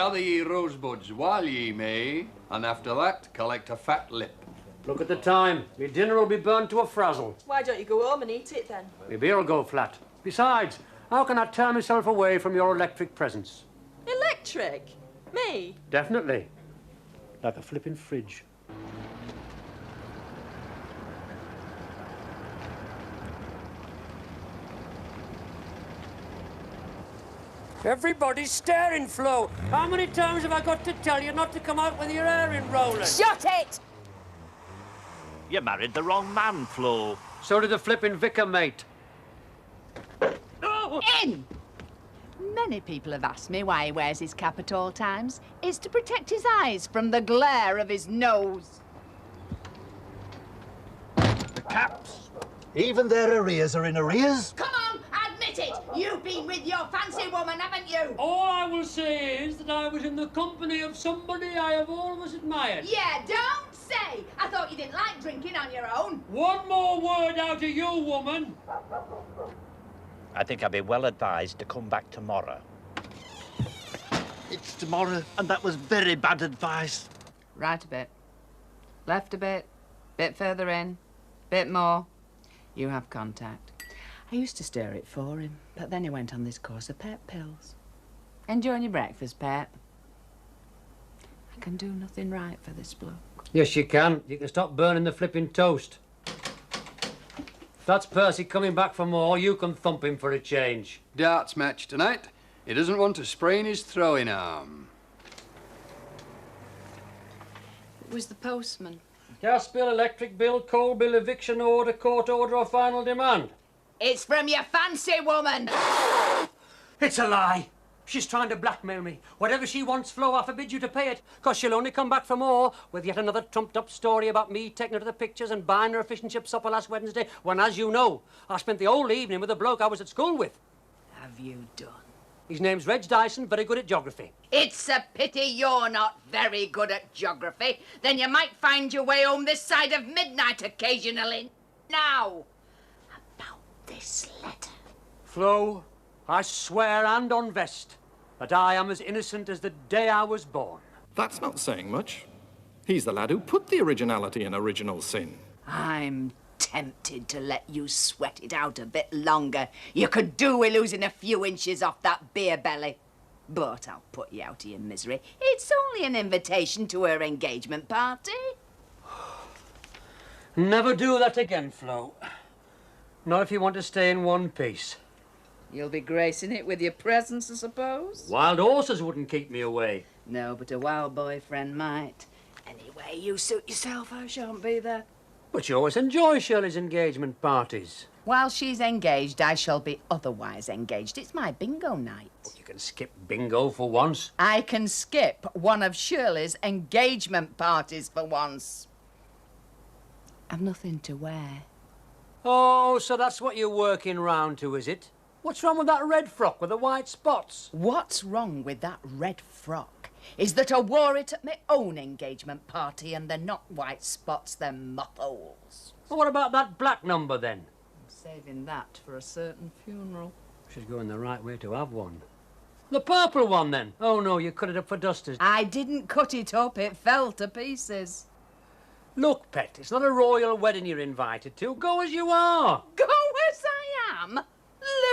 Gather ye rosebuds while ye may, and after that, collect a fat lip. Look at the time. My dinner will be burnt to a frazzle. Why don't you go home and eat it then? My beer will go flat. Besides, how can I tear myself away from your electric presence? Electric? Me? Definitely. Like a flipping fridge. Everybody's staring, Flo. How many times have I got to tell you not to come out with your hair in rollers? Shut it! You married the wrong man, Flo. So did the flipping vicar, mate. Oh. In! Many people have asked me why he wears his cap at all times. It's to protect his eyes from the glare of his nose. The Capps. Even their arrears are in arrears? Come on, admit it! You've been with your fancy woman, haven't you? All I will say is that I was in the company of somebody I have always admired. Yeah, don't say! I thought you didn't like drinking on your own. One more word out of you, woman. I think I'd be well advised to come back tomorrow. It's tomorrow, and that was very bad advice. Right a bit. Left a bit. Bit further in. Bit more. You have contact. I used to stir it for him, but then he went on this course of pep pills. Enjoying your breakfast, Pep? I can do nothing right for this bloke. Yes, you can. You can stop burning the flipping toast. If that's Percy coming back for more, you can thump him for a change. Darts match tonight. He doesn't want to sprain his throwing arm. It was the postman. Gas bill, electric bill, coal bill, eviction order, court order or final demand. It's from your fancy woman! It's a lie. She's trying to blackmail me. Whatever she wants, Flo, I forbid you to pay it, because she'll only come back for more with yet another trumped-up story about me taking her to the pictures and buying her a fish and chip supper last Wednesday, when, as you know, I spent the whole evening with a bloke I was at school with. Have you done? His name's Reg Dyson, very good at geography. It's a pity you're not very good at geography. Then you might find your way home this side of midnight occasionally. Now, about this letter. Flo, I swear and on vest that I am as innocent as the day I was born. That's not saying much. He's the lad who put the originality in original sin. I'm tempted to let you sweat it out a bit longer. You could do with losing a few inches off that beer belly. But I'll put you out of your misery. It's only an invitation to her engagement party. Never do that again, Flo. Not if you want to stay in one piece. You'll be gracing it with your presence, I suppose? Wild horses wouldn't keep me away. No, but a wild boyfriend might. Anyway, you suit yourself, I shan't be there. But you always enjoy Shirley's engagement parties. While she's engaged, I shall be otherwise engaged. It's my bingo night. You can skip bingo for once. I can skip one of Shirley's engagement parties for once. I've nothing to wear. Oh, so that's what you're working round to, is it? What's wrong with that red frock with the white spots? What's wrong with that red frock is that I wore it at my own engagement party and they're not white spots, they're mothholes. Well, what about that black number, then? I'm saving that for a certain funeral. She's going the right way to have one. The purple one, then? Oh, no, you cut it up for dusters. I didn't cut it up, it fell to pieces. Look, Pet, it's not a royal wedding you're invited to. Go as you are. Go as I am?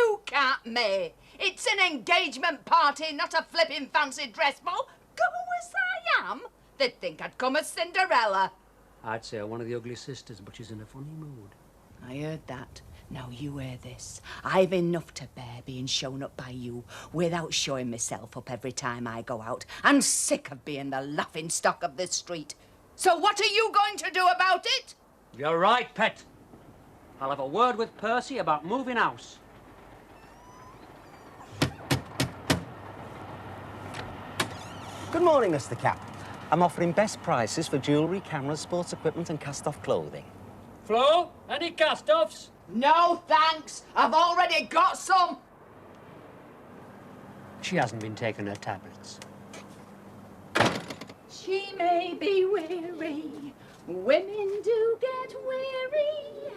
Look at me. It's an engagement party, not a flipping fancy dress ball. Go as I am. They'd think I'd come as Cinderella. I'd say one of the ugly sisters, but she's in a funny mood. I heard that. Now you hear this. I've enough to bear being shown up by you without showing myself up every time I go out. I'm sick of being the laughing stock of this street. So what are you going to do about it? You're right, Pet. I'll have a word with Percy about moving house. Good morning, Mr. Capp. I'm offering best prices for jewellery, cameras, sports equipment and cast-off clothing. Flo, any cast-offs? No, thanks. I've already got some. She hasn't been taking her tablets. She may be weary. Women do get weary.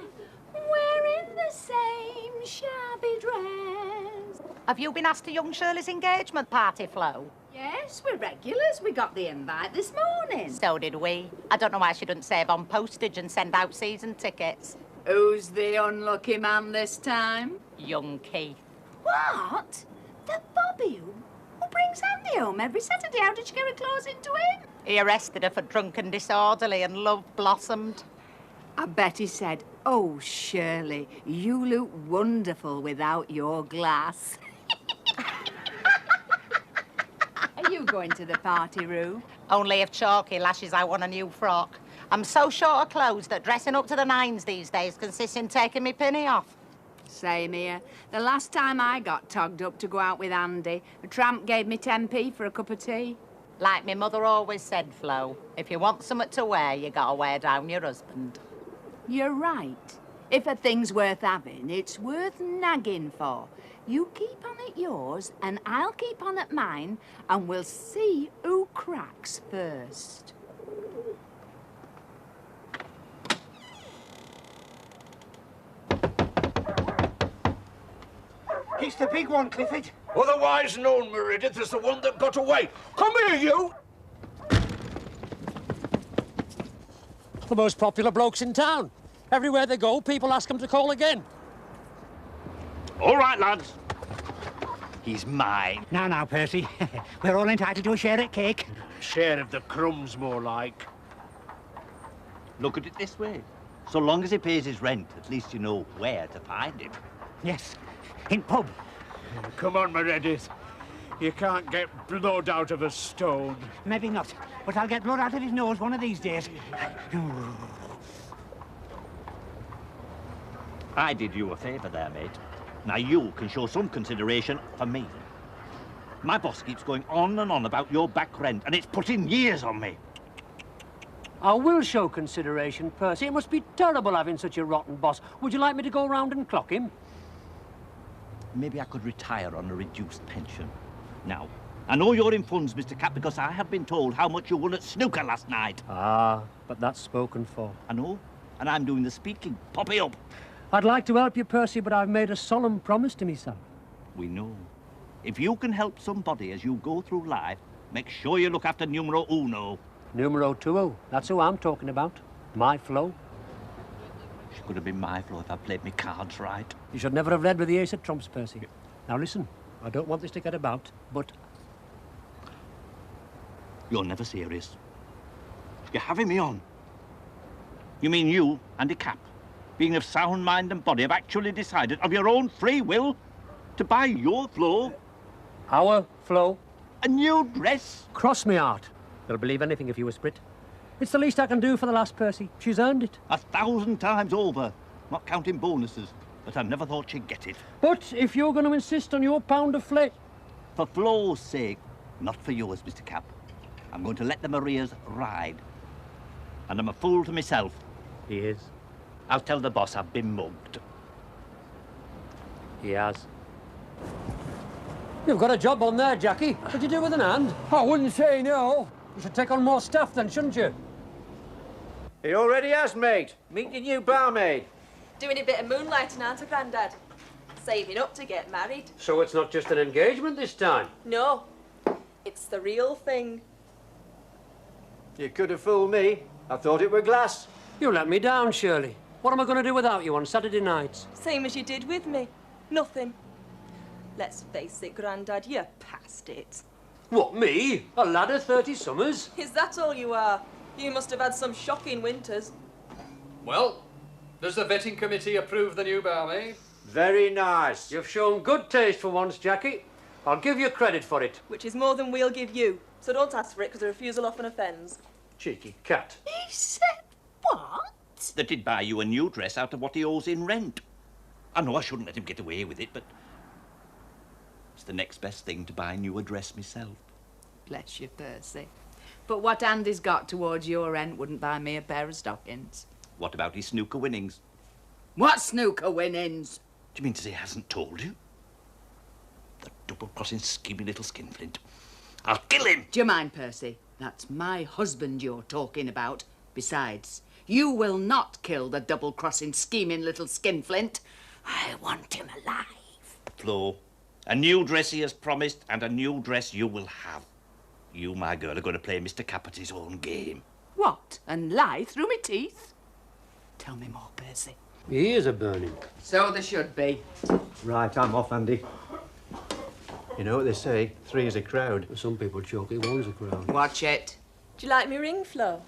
Wearing the same shabby dress. Have you been asked to young Shirley's engagement party, Flo? Yes, we're regulars. We got the invite this morning. So did we. I don't know why she doesn't save on postage and send out season tickets. Who's the unlucky man this time? Young Keith. What? The Bobby who brings Andy home every Saturday? How did she get her claws into him? He arrested her for drunk and disorderly, and love blossomed. I bet he said, "Oh, Shirley, you look wonderful without your glass." Are you going to the party, Roo? Only if Chalky lashes out on a new frock. I'm so short of clothes that dressing up to the nines these days consists in taking me pinny off. Same here. The last time I got togged up to go out with Andy, a tramp gave me 10p for a cup of tea. Like my mother always said, Flo, if you want something to wear, you gotta wear down your husband. You're right. If a thing's worth having, it's worth nagging for. You keep on at yours, and I'll keep on at mine, and we'll see who cracks first. It's the big one, Clifford. Otherwise known, Meredith, as the one that got away. Come here, you! The most popular blokes in town. Everywhere they go, people ask them to call again. All right, lads. He's mine. Now, Percy. We're all entitled to a share at cake. Share of the crumbs, more like. Look at it this way. So long as he pays his rent, at least you know where to find him. Yes, in pub. Come on, Meredith. You can't get blood out of a stone. Maybe not, but I'll get blood out of his nose one of these days. I did you a favour there, mate. Now you can show some consideration for me. My boss keeps going on and on about your back rent, and it's putting years on me. I will show consideration, Percy. It must be terrible having such a rotten boss. Would you like me to go round and clock him? Maybe I could retire on a reduced pension. Now, I know you're in funds, Mr. Capp, because I have been told how much you won at snooker last night. Ah, but that's spoken for. I know, and I'm doing the speaking. Poppy up. I'd like to help you, Percy, but I've made a solemn promise to myself. We know. If you can help somebody as you go through life, make sure you look after numero uno. Numero 2. That's who I'm talking about. My Flo. She could have been my Flo if I played my cards right. You should never have led with the ace of trumps, Percy. Now listen, I don't want this to get about, but... You're never serious. You're having me on. You mean you, Andy Capp, being of sound mind and body, have actually decided of your own free will to buy your Flo Our Flo? a new dress? Cross me heart. They'll believe anything if you whisper it. It's the least I can do for the last, Percy. She's earned it. 1,000 times over, not counting bonuses. But I never thought she'd get it. But if you're going to insist on your pound of flesh... For Flo's sake, not for yours, Mr. Capp. I'm going to let the Marias ride. And I'm a fool to myself. He is. I'll tell the boss I've been mugged. He has. You've got a job on there, Jackie. What'd you do with an hand? I wouldn't say no. You should take on more staff then, shouldn't you? He already has, mate. Meet your new barmaid. Doing a bit of moonlighting, aren't I, Grandad? Saving up to get married. So it's not just an engagement this time? No, it's the real thing. You could have fooled me. I thought it were glass. You let me down, Shirley. What am I going to do without you on Saturday nights? Same as you did with me. Nothing. Let's face it, Grandad, you're past it. What, me? A lad of 30 summers? Is that all you are? You must have had some shocking winters. Well, does the vetting committee approve the new barmaid? Very nice. You've shown good taste for once, Jackie. I'll give you credit for it. Which is more than we'll give you. So don't ask for it, because a refusal often offends. Cheeky cat. He said what? That did buy you a new dress out of what he owes in rent. I know I shouldn't let him get away with it, but it's the next best thing to buying you a dress myself. Bless you, Percy. But what Andy's got towards your rent wouldn't buy me a pair of stockings. What about his snooker winnings? What snooker winnings? Do you mean to say he hasn't told you? The double-crossing, scheming little skinflint. I'll kill him! Do you mind, Percy? That's my husband you're talking about. Besides, you will not kill the double-crossing, scheming little skinflint. I want him alive. Flo, a new dress he has promised, and a new dress you will have. You, my girl, are going to play Mr. Capp at his own game. What? And lie through my teeth? Tell me more, Percy. My ears are burning. So there should be. Right, I'm off, Andy. You know what they say, 3 is a crowd. Some people joke it, 1's a crowd. Watch it. Do you like me ring, Flo?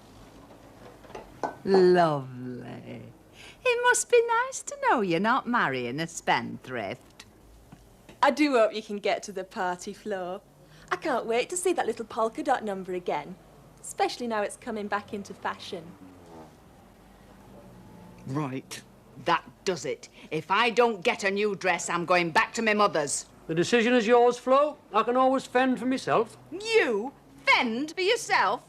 Lovely. It must be nice to know you're not marrying a spendthrift. I do hope you can get to the party, Flo. I can't wait to see that little polka dot number again, especially now it's coming back into fashion. Right. That does it. If I don't get a new dress, I'm going back to my mother's. The decision is yours, Flo. I can always fend for myself. You fend for yourself?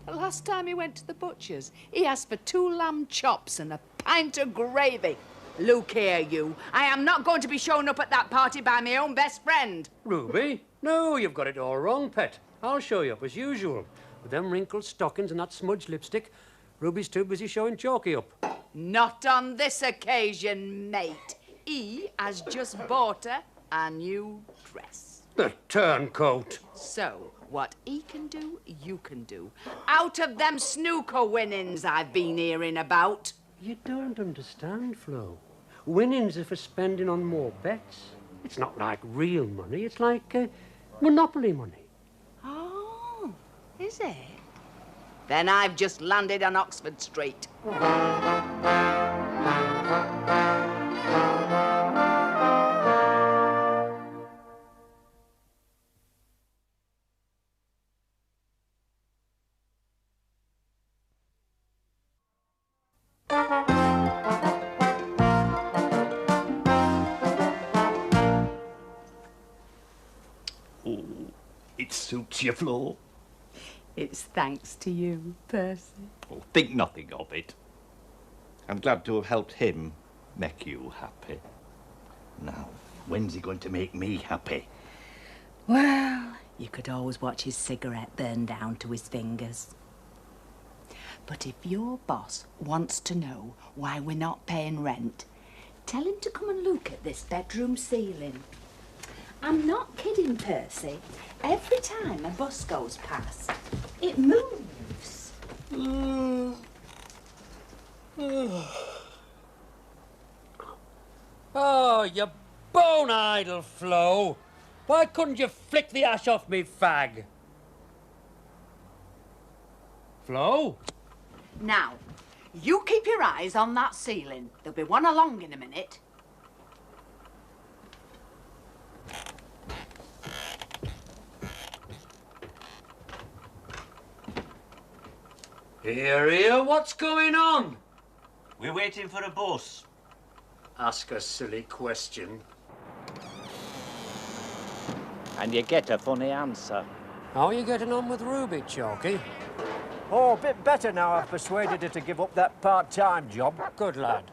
The last time he went to the butcher's, he asked for 2 lamb chops and a pint of gravy. Look here, you. I am not going to be shown up at that party by my own best friend. Ruby? No, you've got it all wrong, pet. I'll show you up as usual. With them wrinkled stockings and that smudged lipstick, Ruby's too busy showing Chalky up. Not on this occasion, mate. He has just bought her a new dress. The turncoat. So, what he can do, you can do. Out of them snooker winnings I've been hearing about. You don't understand, Flo. Winnings are for spending on more bets. It's not like real money. It's like Monopoly money. Oh, is it? Then I've just landed on Oxford Street. It suits you, Flo. It's thanks to you, Percy. Oh, think nothing of it. I'm glad to have helped him make you happy. Now, when's he going to make me happy? Well, you could always watch his cigarette burn down to his fingers. But if your boss wants to know why we're not paying rent, tell him to come and look at this bedroom ceiling. I'm not kidding, Percy. Every time a bus goes past, it moves. Oh, you bone idle, Flo. Why couldn't you flick the ash off me fag? Flo? Now, you keep your eyes on that ceiling. There'll be one along in a minute. Here, what's going on? We're waiting for a bus. Ask a silly question. And you get a funny answer. How are you getting on with Ruby, Chalky? Oh, a bit better now I've persuaded her to give up that part-time job. Good lad.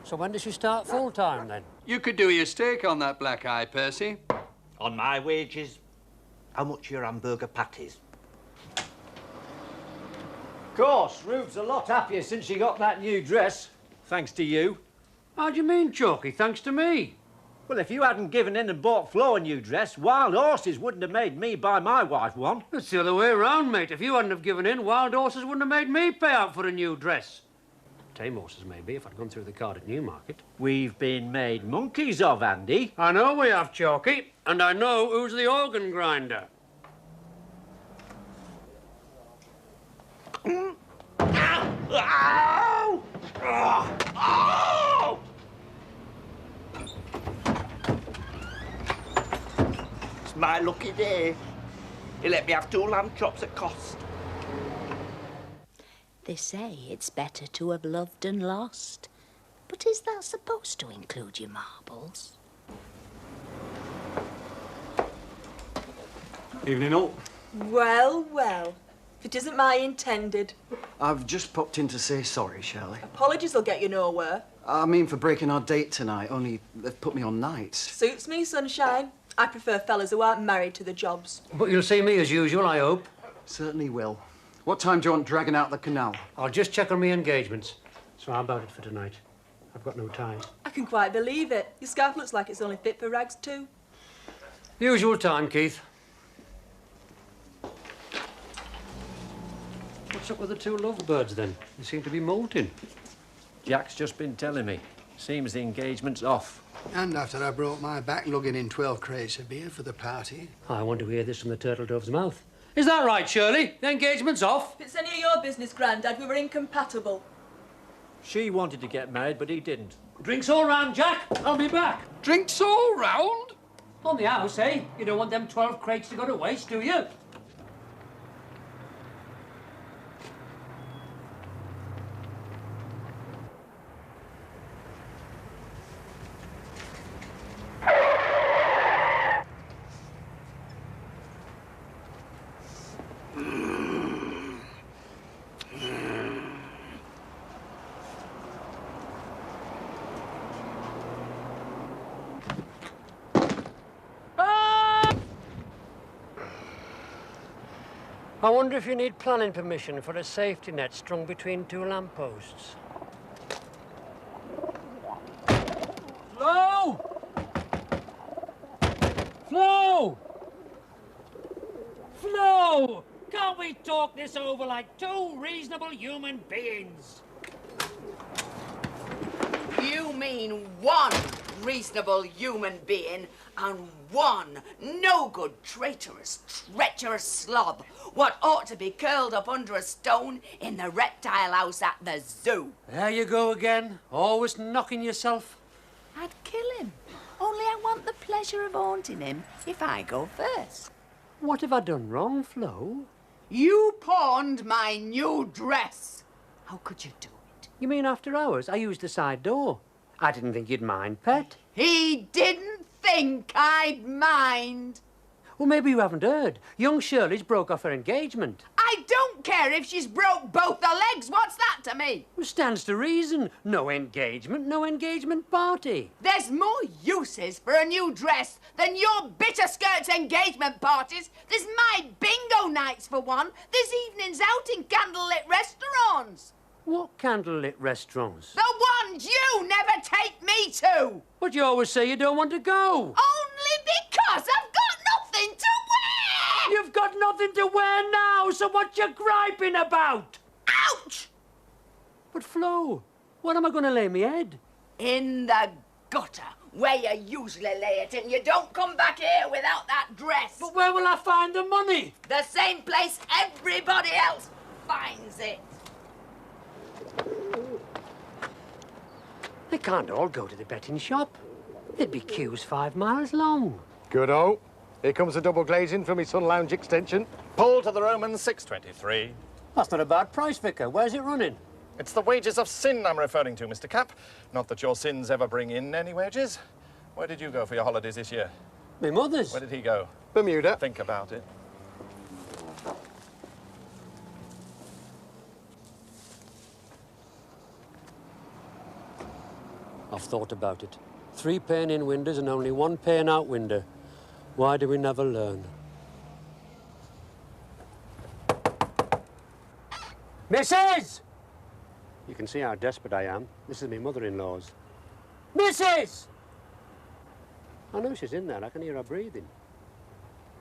So when does she start full-time, then? You could do your steak on that black eye, Percy. On my wages, how much are your hamburger patties? Of course, Rube's a lot happier since she got that new dress, thanks to you. How do you mean, Chalky? Thanks to me? Well, if you hadn't given in and bought Flo a new dress, Wild Horses wouldn't have made me buy my wife one. It's the other way round, mate. If you hadn't have given in, Wild Horses wouldn't have made me pay out for a new dress. Tame horses, maybe, if I'd gone through the card at Newmarket. We've been made monkeys of, Andy. I know we have, Chalky, and I know who's the organ grinder. Ow! Oh! It's my lucky day. He let me have 2 lamb chops at cost. They say it's better to have loved and lost. But is that supposed to include your marbles? Evening all. Well, well. If it isn't my intended. I've just popped in to say sorry, Shirley. Apologies will get you nowhere. I mean for breaking our date tonight, only they've put me on nights. Suits me, sunshine. I prefer fellas who aren't married to the jobs. But you'll see me as usual, I hope. Certainly will. What time do you want dragging out the canal? I'll just check on my engagements. So how about it for tonight? I've got no time. I can quite believe it. Your scarf looks like it's only fit for rags too. Usual time, Keith. What's up with the two lovebirds, then? They seem to be molting. Jack's just been telling me. Seems the engagement's off. And after I broke my back lugging in 12 crates of beer for the party. I want to hear this from the turtle dove's mouth. Is that right, Shirley? The engagement's off? If it's any of your business, Grandad, we were incompatible. She wanted to get married, but he didn't. Drinks all round, Jack. I'll be back. Drinks all round? On the house, eh? You don't want them 12 crates to go to waste, do you? I wonder if you need planning permission for a safety net strung between two lampposts. Flo! Flo! Flo! Can't we talk this over like two reasonable human beings? You mean one reasonable human being and one no-good, traitorous, treacherous slob what ought to be curled up under a stone in the reptile house at the zoo. There you go again, always knocking yourself. I'd kill him, only I want the pleasure of haunting him if I go first. What have I done wrong, Flo? You pawned my new dress. How could you do it? You mean after hours? I used the side door. I didn't think you'd mind, Pet. He didn't think I'd mind. Well, maybe you haven't heard. Young Shirley's broke off her engagement. I don't care if she's broke both the legs. What's that to me? Well, stands to reason. No engagement party. There's more uses for a new dress than your bitter skirts engagement parties. There's my bingo nights for one. There's evenings out in candlelit restaurants. What candlelit restaurants? The ones you never take me to. But you always say you don't want to go. Only because I've got nothing to wear. You've got nothing to wear now, so what you griping about? Ouch! But Flo, where am I going to lay me head? In the gutter, where you usually lay it, and you don't come back here without that dress. But where will I find the money? The same place everybody else finds it. They can't all go to the betting shop. There'd be queues 5 miles long. Good-o. Here comes the double glazing from his sun lounge extension. Pull to the Romans 623. That's not a bad price, Vicar. Where's it running? It's the wages of sin I'm referring to, Mr. Capp. Not that your sins ever bring in any wages. Where did you go for your holidays this year? My mother's. Where did he go? Bermuda. Think about it. I've thought about it. 3 paying in windows and only 1 paying out window. Why do we never learn? Mrs! You can see how desperate I am. This is my mother-in-law's. Mrs! I know she's in there. I can hear her breathing.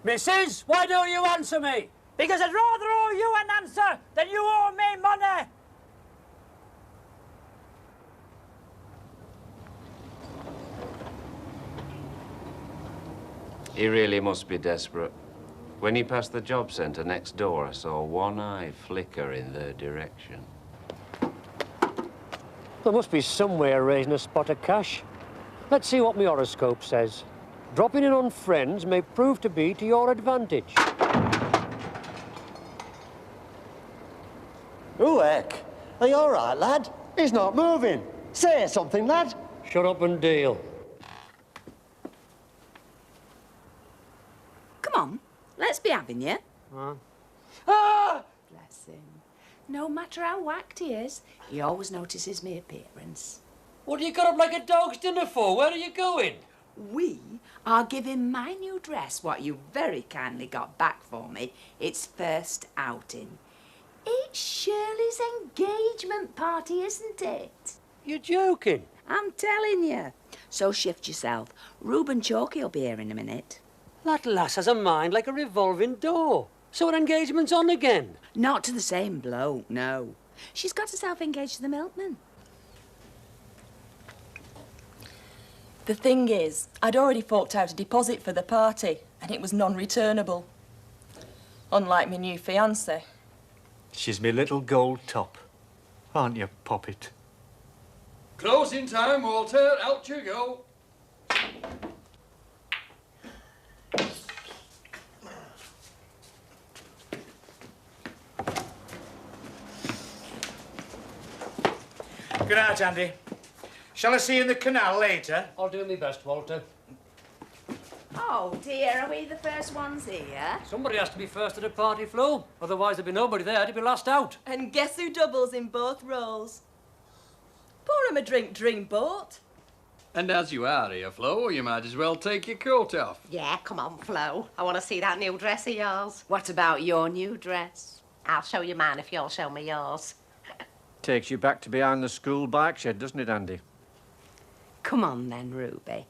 Mrs! Why don't you answer me? Because I'd rather owe you an answer than you owe me money. He really must be desperate. When he passed the job centre next door, I saw one eye flicker in their direction. There must be some way of raising a spot of cash. Let's see what my horoscope says. Dropping in on friends may prove to be to your advantage. Oh, heck. Are you all right, lad? He's not moving. Say something, lad. Shut up and deal. Come on, let's be having you. Ah! Bless him. No matter how whacked he is, he always notices my appearance. What do you got up like a dog's dinner for? Where are you going? We are giving my new dress, what you very kindly got back for me, its first outing. It's Shirley's engagement party, isn't it? You're joking. I'm telling you. So shift yourself. Reuben Chalky will be here in a minute. That lass has a mind like a revolving door. So her engagement's on again? Not to the same bloke, no. She's got herself engaged to the milkman. The thing is, I'd already forked out a deposit for the party, and it was non-returnable. Unlike my new fiancé. She's me little gold top. Aren't you, Poppet? Closing time, Walter. Out you go. Good night, Andy. Shall I see you in the canal later? I'll do my best, Walter. Oh, dear, are we the first ones here? Somebody has to be first at a party, Flo. Otherwise there'd be nobody there to be last out. And guess who doubles in both roles? Pour him a drink, dreamboat. And as you are here, Flo, you might as well take your coat off. Yeah, come on, Flo. I want to see that new dress of yours. What about your new dress? I'll show you mine if you'll show me yours. Takes you back to behind the school bike shed, doesn't it, Andy? Come on then, Ruby.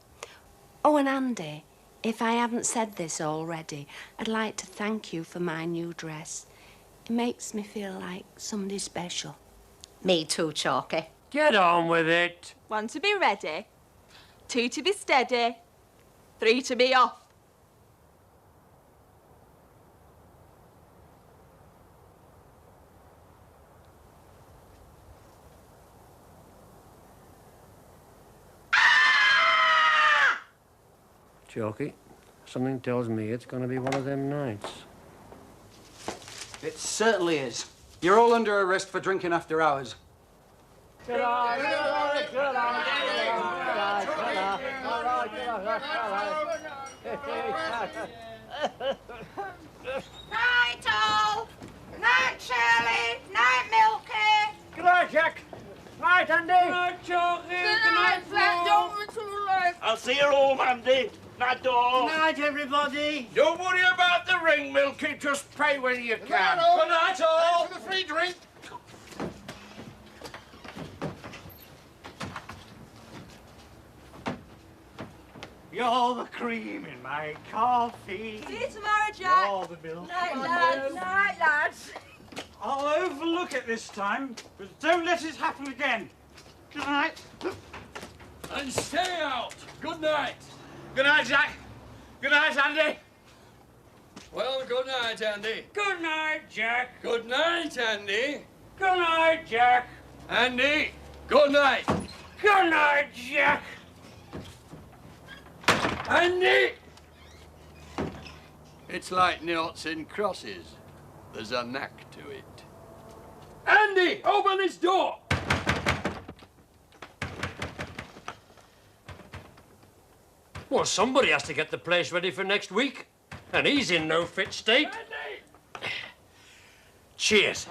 Oh, and Andy, if I haven't said this already, I'd like to thank you for my new dress. It makes me feel like somebody special. Me too, Chalky. Get on with it. 1 to be ready, 2 to be steady, 3 to be off. Chalky, something tells me it's going to be one of them nights. It certainly is. You're all under arrest for drinking after hours. Night, all! Night, Shirley! Night, Milky! Good night, Jack. Night, Andy. Good night, Chalky. Good night, Flat. Don't be too late. I'll see you home, Andy. Night, all. Good night, everybody. Don't worry about the ring, Milky. Just pay when you can. Good night, all. For the free drink. You're the cream in my coffee. See you tomorrow, Jack. You're the milk. Night, lads. Night, lads. I'll overlook it this time, but don't let it happen again. Good night. And stay out. Good night. Good night, Jack. Good night, Andy. Well, good night, Andy. Good night, Jack. Good night, Andy. Good night, Jack. Andy, good night. Good night, Jack. Andy! It's like noughts and crosses. There's a knack to it. Andy, open this door! Well, somebody has to get the place ready for next week. And he's in no fit state. Andy! Cheers.